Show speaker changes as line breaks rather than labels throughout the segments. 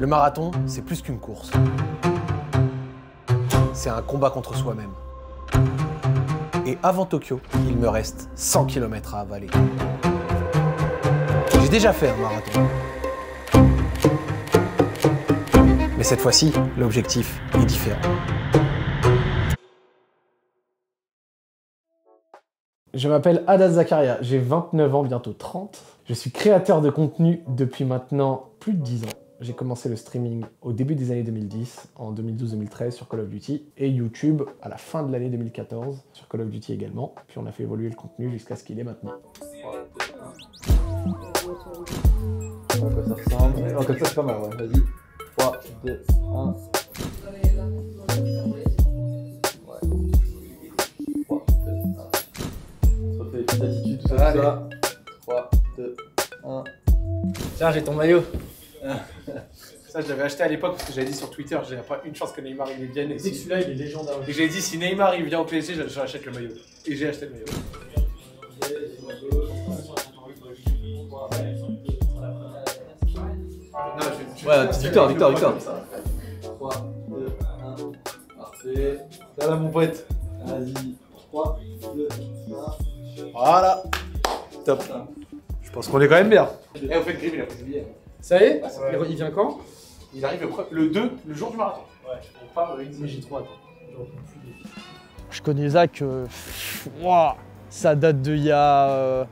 Le marathon, c'est plus qu'une course. C'est un combat contre soi-même. Et avant Tokyo, il me reste 100 km à avaler. J'ai déjà fait un marathon. Mais cette fois-ci, l'objectif est différent.
Je m'appelle Haddad Zakaria, j'ai 29 ans, bientôt 30. Je suis créateur de contenu depuis maintenant plus de 10 ans. J'ai commencé le streaming au début des années 2010, en 2012-2013 sur Call of Duty, et YouTube à la fin de l'année 2014 sur Call of Duty également. Puis on a fait évoluer le contenu jusqu'à ce qu'il est maintenant.
À quoi ça ressemble? Oh, comme ça c'est pas mal, ouais. Vas-y. 3, 2, 1. Petite attitude, tout ça, tout ça. 3, 2, 1.
Tiens, j'ai ton maillot. Ça, je l'avais acheté à l'époque parce que j'avais dit sur Twitter, j'ai pas une chance que Neymar il vienne. Et
C'est que celui-là il est légendaire.
Et j'ai dit si Neymar il vient au PSG, j'achète le maillot. Et j'ai acheté le maillot.
Ouais, petite victoire. 3, 2, 1. Parfait. Là, mon pote. Vas-y. 3, 2, 1.
Voilà. Top. Je pense qu'on est quand même bien. Eh, au fait, Grim, il a pris ses billets.
Ça y est,
Ouais.
Il vient quand?
Il arrive le 2, le jour du marathon.
Ouais,
on part
mais j'ai trop hâte.
Je connais Zach, ça date de il y a,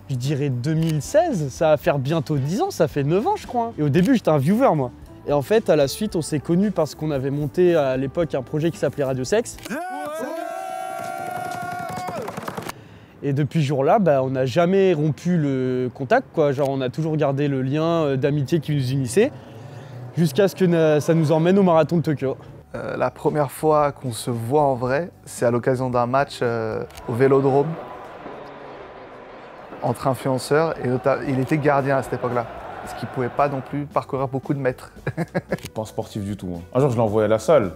je dirais 2016, ça va faire bientôt 10 ans, ça fait 9 ans je crois. Et au début j'étais un viewer moi. Et en fait à la suite on s'est connus parce qu'on avait monté à l'époque un projet qui s'appelait Radio Sex. Et depuis ce jour-là, on n'a jamais rompu le contact, quoi. Genre on a toujours gardé le lien d'amitié qui nous unissait, jusqu'à ce que ça nous emmène au marathon de Tokyo.
La première fois qu'on se voit en vrai, c'est à l'occasion d'un match au Vélodrome entre influenceurs et il était gardien à cette époque-là. Parce qu'il ne pouvait pas non plus parcourir beaucoup de mètres.
Je suis pas un sportif du tout. Hein. Un jour, je l'ai envoyé à la salle.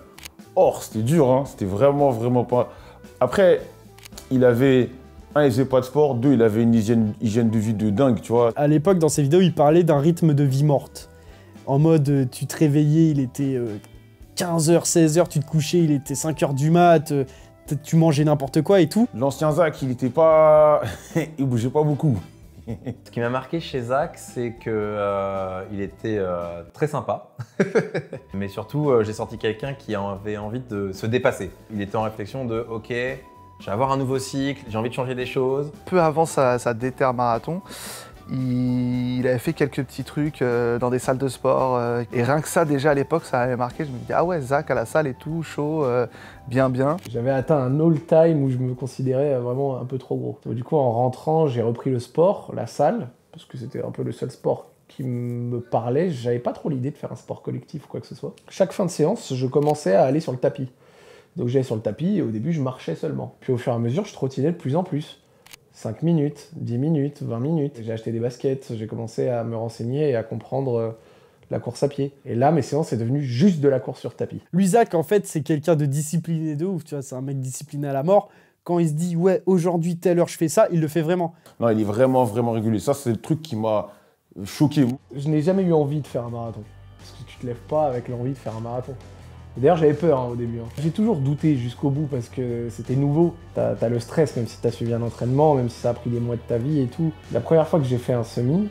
Or, c'était dur, hein. C'était vraiment pas... Après, il faisait pas de sport. 2, il avait une hygiène de vie de dingue, tu vois.
À l'époque, dans ses vidéos, il parlait d'un rythme de vie morte. En mode, tu te réveillais, il était 15h, 16h, tu te couchais, il était 5h du mat, tu mangeais n'importe quoi et tout.
L'ancien Zach, il était pas... il bougeait pas beaucoup.
Ce qui m'a marqué chez Zach, c'est qu'il était très sympa. Mais surtout, j'ai senti quelqu'un qui avait envie de se dépasser. Il était en réflexion de « Ok, je vais avoir un nouveau cycle, j'ai envie de changer des choses. »
Peu avant sa déter marathon, il avait fait quelques petits trucs dans des salles de sport. Et rien que ça, déjà à l'époque, ça m'avait marqué. Je me dis, ah ouais, Zach à la salle et tout, chaud, bien.
J'avais atteint un all-time où je me considérais vraiment un peu trop gros. Du coup, en rentrant, j'ai repris le sport, la salle, parce que c'était un peu le seul sport qui me parlait. J'avais pas trop l'idée de faire un sport collectif ou quoi que ce soit. Chaque fin de séance, je commençais à aller sur le tapis. Donc j'allais sur le tapis et au début, je marchais seulement. Puis au fur et à mesure, je trottinais de plus en plus. 5 minutes, 10 minutes, 20 minutes. J'ai acheté des baskets, j'ai commencé à me renseigner et à comprendre la course à pied. Et là, mes séances, c'est devenu juste de la course sur tapis.
Lui, Zach, en fait, c'est quelqu'un de discipliné de ouf, tu vois, c'est un mec discipliné à la mort. Quand il se dit, ouais, aujourd'hui, telle heure, je fais ça, il le fait vraiment.
Non, il est vraiment régulier. Ça, c'est le truc qui m'a choqué.
Je n'ai jamais eu envie de faire un marathon. Parce que tu te lèves pas avec l'envie de faire un marathon. D'ailleurs, j'avais peur au début. J'ai toujours douté jusqu'au bout parce que c'était nouveau. T'as le stress, même si t'as suivi un entraînement, même si ça a pris des mois de ta vie et tout. La première fois que j'ai fait un semi,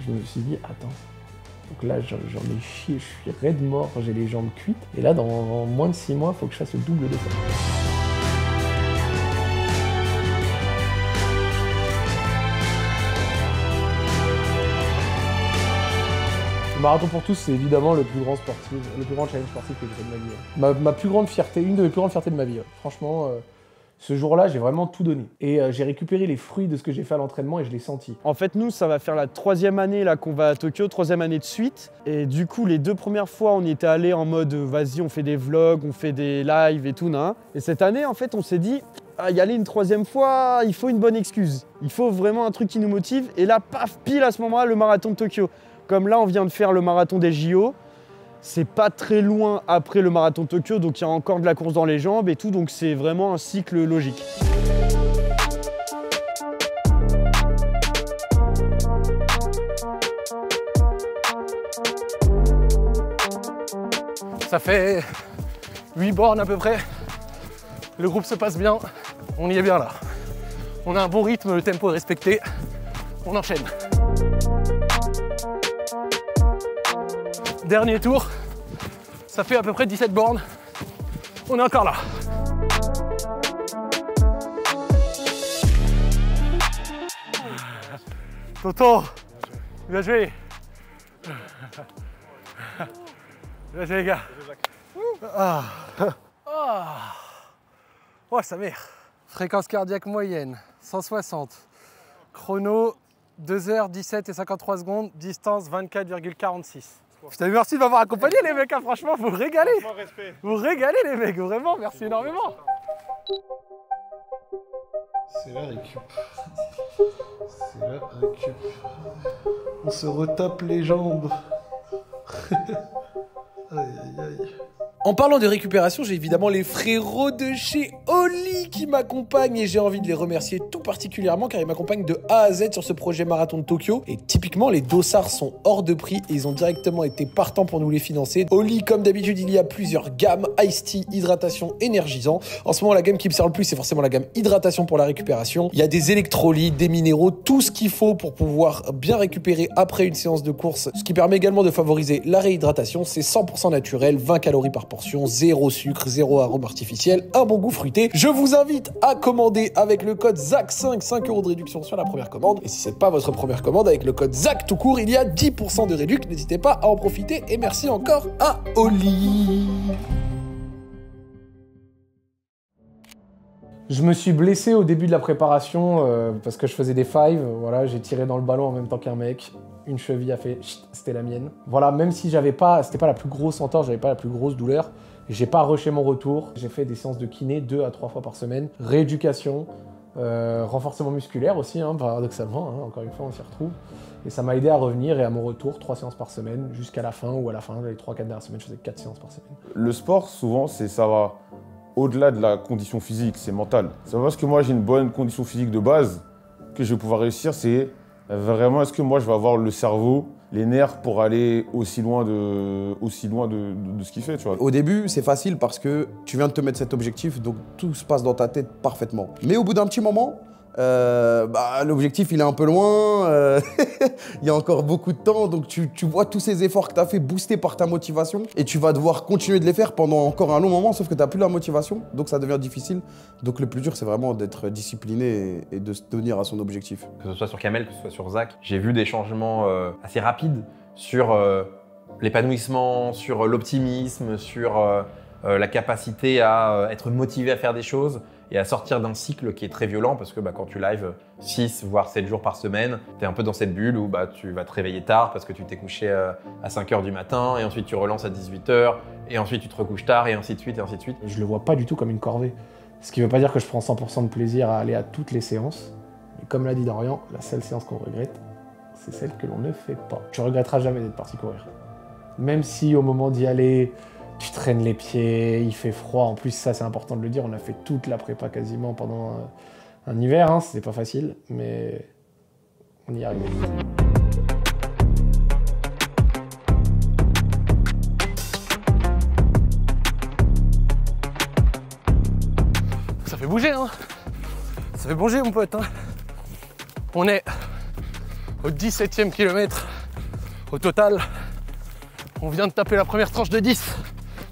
je me suis dit, attends. Donc là, j'en ai chié, je suis raide mort, j'ai les jambes cuites. Et là, dans moins de 6 mois, il faut que je fasse le double de ça. Le marathon pour tous, c'est évidemment le plus grand challenge sportif que j'ai fait de ma vie. Ma plus grande fierté, une de mes plus grandes fiertés de ma vie. Franchement, ce jour-là, j'ai vraiment tout donné. Et j'ai récupéré les fruits de ce que j'ai fait à l'entraînement et je l'ai senti.
En fait, nous, ça va faire la 3e année là qu'on va à Tokyo, 3e année de suite. Et du coup, les 2 premières fois, on y était allés en mode vas-y, on fait des vlogs, on fait des lives et tout. Et cette année, en fait, on s'est dit y aller une 3e fois, il faut une bonne excuse. Il faut vraiment un truc qui nous motive. Et là, paf, pile à ce moment-là, le marathon de Tokyo. Comme là, on vient de faire le marathon des JO, c'est pas très loin après le marathon de Tokyo, donc il y a encore de la course dans les jambes et tout, donc c'est vraiment un cycle logique.
Ça fait 8 bornes à peu près. Le groupe se passe bien. On y est bien là. On a un bon rythme, le tempo est respecté. On enchaîne. Dernier tour. Ça fait à peu près 17 bornes. On est encore là. Toto, bien joué. Bien joué les gars. Ah. Ah. Oh sa mère. Fréquence cardiaque moyenne, 160. Chrono, 2h17 et 53 secondes. Distance, 24,46. Putain, merci de m'avoir accompagné les mecs, hein, franchement, vous régalez. Vous régalez les mecs, vraiment, merci énormément.
C'est la récup. C'est la récup. On se retape les jambes. Aïe aïe aïe.
En parlant de récupération, j'ai évidemment les frérots de chez Oli qui m'accompagnent et j'ai envie de les remercier tout particulièrement car ils m'accompagnent de A à Z sur ce projet marathon de Tokyo. Et typiquement, les dossards sont hors de prix et ils ont directement été partants pour nous les financer. Oli, comme d'habitude, il y a plusieurs gammes, Ice Tea, hydratation, énergisant. En ce moment, la gamme qui me sert le plus, c'est forcément la gamme hydratation pour la récupération. Il y a des électrolytes, des minéraux, tout ce qu'il faut pour pouvoir bien récupérer après une séance de course. Ce qui permet également de favoriser la réhydratation. C'est 100% naturel, 20 calories par portion, zéro sucre, zéro arôme artificiel, un bon goût fruité. Je vous invite à commander avec le code ZAC5, 5 € de réduction sur la première commande. Et si c'est pas votre première commande, avec le code ZAC tout court, il y a 10% de réduction. N'hésitez pas à en profiter et merci encore à Oli.
Je me suis blessé au début de la préparation parce que je faisais des fives. Voilà, j'ai tiré dans le ballon en même temps qu'un mec. Une cheville a fait chut, c'était la mienne. Voilà, même si c'était pas la plus grosse entorse, j'avais pas la plus grosse douleur, j'ai pas rushé mon retour. J'ai fait des séances de kiné 2 à 3 fois par semaine, rééducation, renforcement musculaire aussi, hein, paradoxalement, hein, encore une fois on s'y retrouve. Et ça m'a aidé à revenir et à mon retour 3 séances par semaine jusqu'à la fin, ou à la fin, les 3-4 dernières semaines, je faisais 4 séances par semaine.
Le sport, souvent, ça va au-delà de la condition physique, c'est mental. C'est pas parce que moi j'ai une bonne condition physique de base que je vais pouvoir réussir, c'est vraiment est-ce que moi je vais avoir le cerveau, les nerfs pour aller aussi loin de ce qu'il fait, tu vois.
Au début, c'est facile parce que tu viens de te mettre cet objectif, donc tout se passe dans ta tête parfaitement. Mais au bout d'un petit moment, l'objectif il est un peu loin, il y a encore beaucoup de temps, donc tu vois tous ces efforts que tu as fait boostés par ta motivation et tu vas devoir continuer de les faire pendant encore un long moment, sauf que tu n'as plus la motivation, donc ça devient difficile. Donc le plus dur, c'est vraiment d'être discipliné et de se tenir à son objectif.
Que ce soit sur Kamel, que ce soit sur Zach, j'ai vu des changements assez rapides sur l'épanouissement, sur l'optimisme, sur la capacité à être motivé à faire des choses et à sortir d'un cycle qui est très violent parce que quand tu live 6 voire 7 jours par semaine, tu es un peu dans cette bulle où tu vas te réveiller tard parce que tu t'es couché à 5 h du matin et ensuite tu relances à 18 h et ensuite tu te recouches tard et ainsi de suite et ainsi de suite.
Je le vois pas du tout comme une corvée. Ce qui veut pas dire que je prends 100% de plaisir à aller à toutes les séances. Mais comme l'a dit Dorian, la seule séance qu'on regrette, c'est celle que l'on ne fait pas. Tu regretteras jamais d'être parti courir. Même si au moment d'y aller, tu traînes les pieds, il fait froid. En plus, ça c'est important de le dire, on a fait toute la prépa quasiment pendant un hiver, hein. C'était pas facile, mais on y est arrivé.
Ça fait bouger, hein. Ça fait bouger, mon pote, hein. On est au 17e kilomètre au total. On vient de taper la première tranche de 10.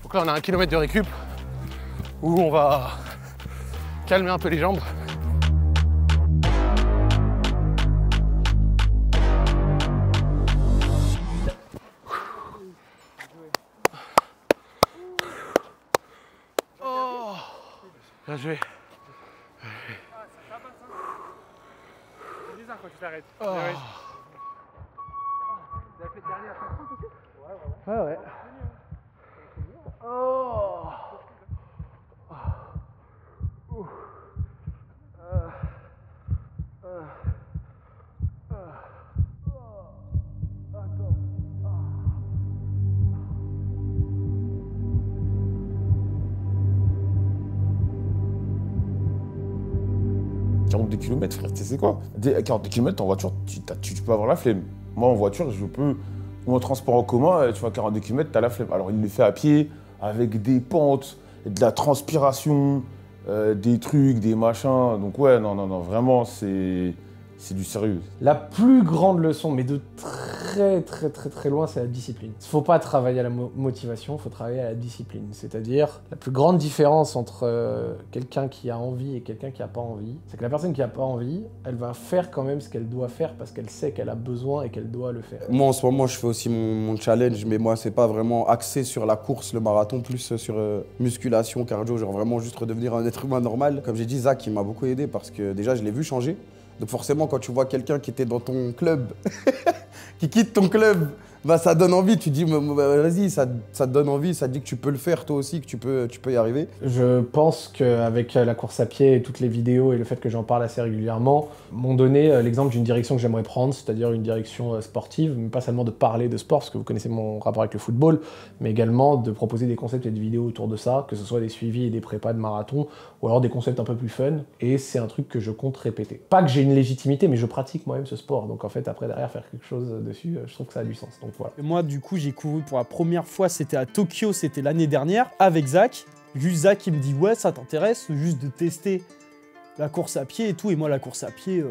Donc là, on a 1 kilomètre de récup où on va calmer un peu les jambes. Oh, bien joué.
Quand tu t'arrêtes.
Oh. Ouais, ouais. Oh.
Des kilomètres, frère, tu sais quoi? À 42 km en voiture, tu peux avoir la flemme. Moi, en voiture, je peux, ou en transport en commun, tu vois, 42 km, t'as la flemme. Alors, il le fait à pied, avec des pentes, de la transpiration, des trucs, des machins. Donc ouais, non, vraiment, c'est du sérieux.
La plus grande leçon, mais de très loin, c'est la discipline. Il ne faut pas travailler à la motivation, il faut travailler à la discipline. C'est-à-dire, la plus grande différence entre quelqu'un qui a envie et quelqu'un qui n'a pas envie, c'est que la personne qui n'a pas envie, elle va faire quand même ce qu'elle doit faire parce qu'elle sait qu'elle a besoin et qu'elle doit le faire.
Moi, en ce moment, je fais aussi mon challenge, mais moi, c'est pas vraiment axé sur la course, le marathon, plus sur musculation, cardio, genre vraiment juste redevenir un être humain normal. Comme j'ai dit, Zach, il m'a beaucoup aidé parce que déjà, je l'ai vu changer. Donc forcément, quand tu vois quelqu'un qui était dans ton club, qui quitte ton club, bah ça donne envie. Tu dis, vas-y, ça te donne envie, ça te dit que tu peux le faire toi aussi, que tu peux y arriver.
Je pense qu'avec la course à pied et toutes les vidéos et le fait que j'en parle assez régulièrement, m'ont donné l'exemple d'une direction que j'aimerais prendre, c'est-à-dire une direction sportive, mais pas seulement de parler de sport, parce que vous connaissez mon rapport avec le football, mais également de proposer des concepts et des vidéos autour de ça, que ce soit des suivis et des prépas de marathon, ou alors des concepts un peu plus fun, et c'est un truc que je compte répéter. Pas que j'ai une légitimité, mais je pratique moi-même ce sport, donc en fait après derrière faire quelque chose dessus, je trouve que ça a du sens, donc voilà.
Et moi du coup j'ai couru pour la première fois, c'était à Tokyo, c'était l'année dernière, avec Zach. Juste Zach qui me dit ouais ça t'intéresse, juste de tester la course à pied et tout, et moi la course à pied,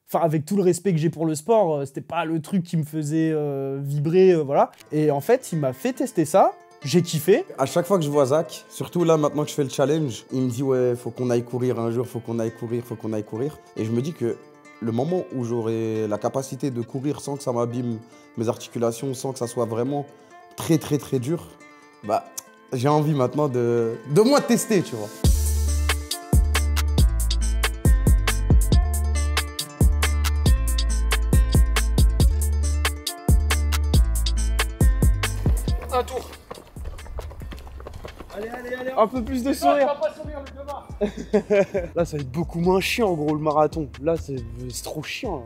enfin avec tout le respect que j'ai pour le sport, c'était pas le truc qui me faisait vibrer, voilà. Et en fait il m'a fait tester ça. J'ai kiffé.
À chaque fois que je vois Zach, surtout là maintenant que je fais le challenge, il me dit ouais, faut qu'on aille courir un jour, faut qu'on aille courir. Et je me dis que le moment où j'aurai la capacité de courir sans que ça m'abîme mes articulations, sans que ça soit vraiment très dur, bah j'ai envie maintenant de moins tester, tu vois.
Un tour.
Allez. Un peu plus de sourire.
Tu vas pas sourire le 2 mars.
Là, ça va être beaucoup moins chiant, gros, le marathon. Là, c'est trop chiant. Là.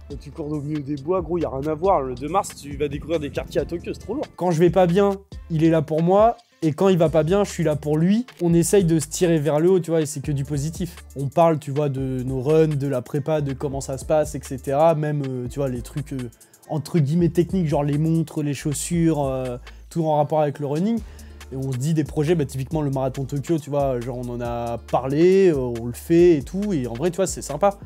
Quand tu cours au milieu des bois, gros, y a rien à voir. Le 2 mars, tu vas découvrir des quartiers à Tokyo, c'est trop lourd. Quand je vais pas bien, il est là pour moi. Et quand il va pas bien, je suis là pour lui. On essaye de se tirer vers le haut, tu vois, et c'est que du positif. On parle, tu vois, de nos runs, de la prépa, de comment ça se passe, etc. Même, tu vois, les trucs entre guillemets techniques, genre les montres, les chaussures, tout en rapport avec le running. Et on se dit des projets, bah, typiquement le marathon Tokyo, tu vois, genre on en a parlé, on le fait et tout, et en vrai, tu vois, c'est sympa.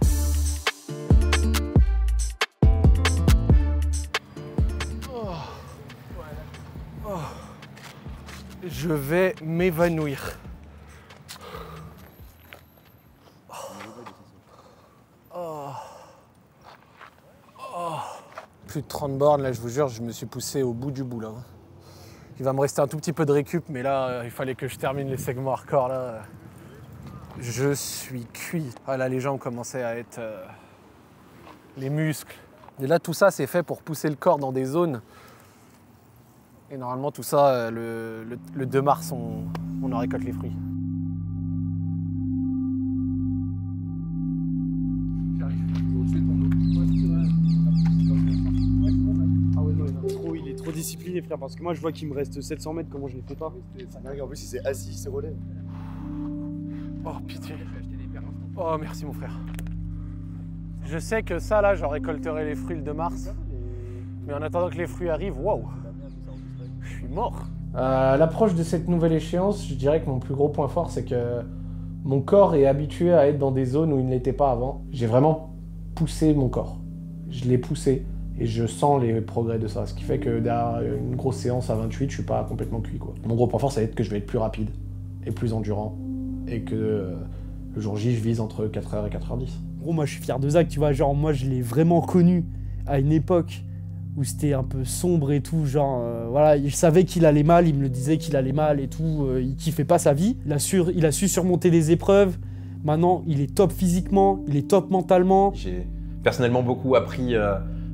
Je vais m'évanouir. Plus de 30 bornes, là, je vous jure, je me suis poussé au bout du bout, là. Il va me rester un tout petit peu de récup, mais là, il fallait que je termine les segments hardcore, là. Je suis cuit. Ah, là, les jambes commençaient à être... les muscles. Et là, tout ça, c'est fait pour pousser le corps dans des zones. Et normalement, tout ça, le 2 mars, on en récolte les fruits.
Il est trop discipliné, frère, parce que moi, je vois qu'il me reste 700 mètres, comment je les fais pas.
En plus, il s'est assis, il s'est relève.
Oh, pitié. Oh, merci, mon frère. Je sais que ça, là, j'en récolterai les fruits le 2 mars. Mais en attendant que les fruits arrivent, waouh, je suis mort.
À l'approche de cette nouvelle échéance, je dirais que mon plus gros point fort, c'est que mon corps est habitué à être dans des zones où il ne l'était pas avant. J'ai vraiment poussé mon corps. Je l'ai poussé et je sens les progrès de ça. Ce qui fait que derrière une grosse séance à 28, je suis pas complètement cuit, quoi. Mon gros point fort, ça va être que je vais être plus rapide et plus endurant et que le jour J, je vise entre 4h et 4h10.
Gros, moi, je suis fier de Zach, tu vois, genre, moi, je l'ai vraiment connu à une époque où c'était un peu sombre et tout, genre, voilà, il savait qu'il allait mal, il me le disait qu'il allait mal et tout, il kiffait pas sa vie. Il a su surmonter les épreuves, maintenant, il est top physiquement, il est top mentalement.
J'ai personnellement beaucoup appris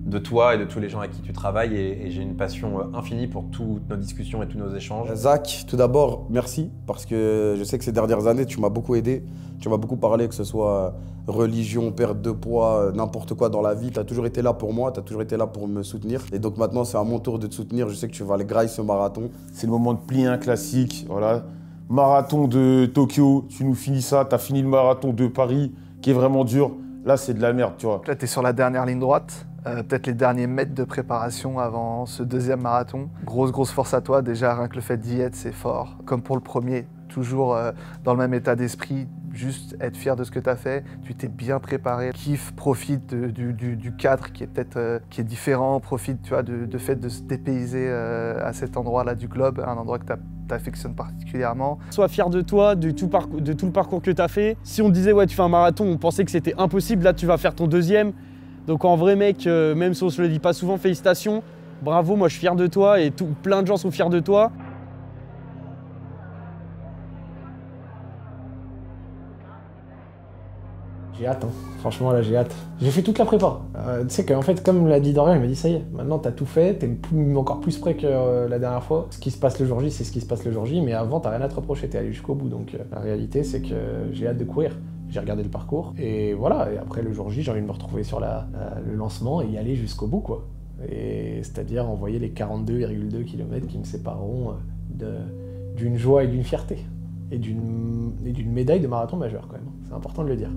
de toi et de tous les gens avec qui tu travailles et j'ai une passion infinie pour toutes nos discussions et tous nos échanges.
Zach, tout d'abord, merci, parce que je sais que ces dernières années, tu m'as beaucoup aidé, tu m'as beaucoup parlé, que ce soit religion, perte de poids, n'importe quoi dans la vie, tu as toujours été là pour moi, tu as toujours été là pour me soutenir. Et donc maintenant, c'est à mon tour de te soutenir, je sais que tu vas aller grailler ce marathon.
C'est le moment de plier un classique, voilà. Marathon de Tokyo, tu nous finis ça, tu as fini le marathon de Paris, qui est vraiment dur. Là, c'est de la merde, tu vois.
Là, tu es sur la dernière ligne droite. peut-être les derniers mètres de préparation avant ce deuxième marathon. Grosse force à toi, déjà rien que le fait d'y être, c'est fort. Comme pour le premier, toujours dans le même état d'esprit, juste être fier de ce que tu as fait, tu t'es bien préparé, kiffe, profite du cadre qui est peut-être qui est différent, profite tu vois, de fait de se dépayser à cet endroit-là du globe, un endroit que tu affectionnes particulièrement.
Sois fier de toi, de tout le parcours que tu as fait. Si on te disait ouais tu fais un marathon, on pensait que c'était impossible, là tu vas faire ton deuxième. Donc en vrai mec, même si on se le dit pas souvent, félicitations, bravo, moi je suis fier de toi et plein de gens sont fiers de toi.
J'ai hâte, hein. Franchement là j'ai hâte. J'ai fait toute la prépa. Tu sais qu'en fait comme l'a dit Dorian, il m'a dit ça y est, maintenant t'as tout fait, t'es encore plus près que la dernière fois. Ce qui se passe le jour J, c'est ce qui se passe le jour J, mais avant t'as rien à te reprocher, t'es allé jusqu'au bout. Donc la réalité c'est que j'ai hâte de courir. J'ai regardé le parcours et voilà, et après le jour J, j'ai envie de me retrouver sur le lancement et y aller jusqu'au bout quoi. Et c'est-à-dire envoyer les 42,2 km qui me sépareront d'une joie et d'une fierté. Et d'une médaille de marathon majeur quand même. C'est important de le dire.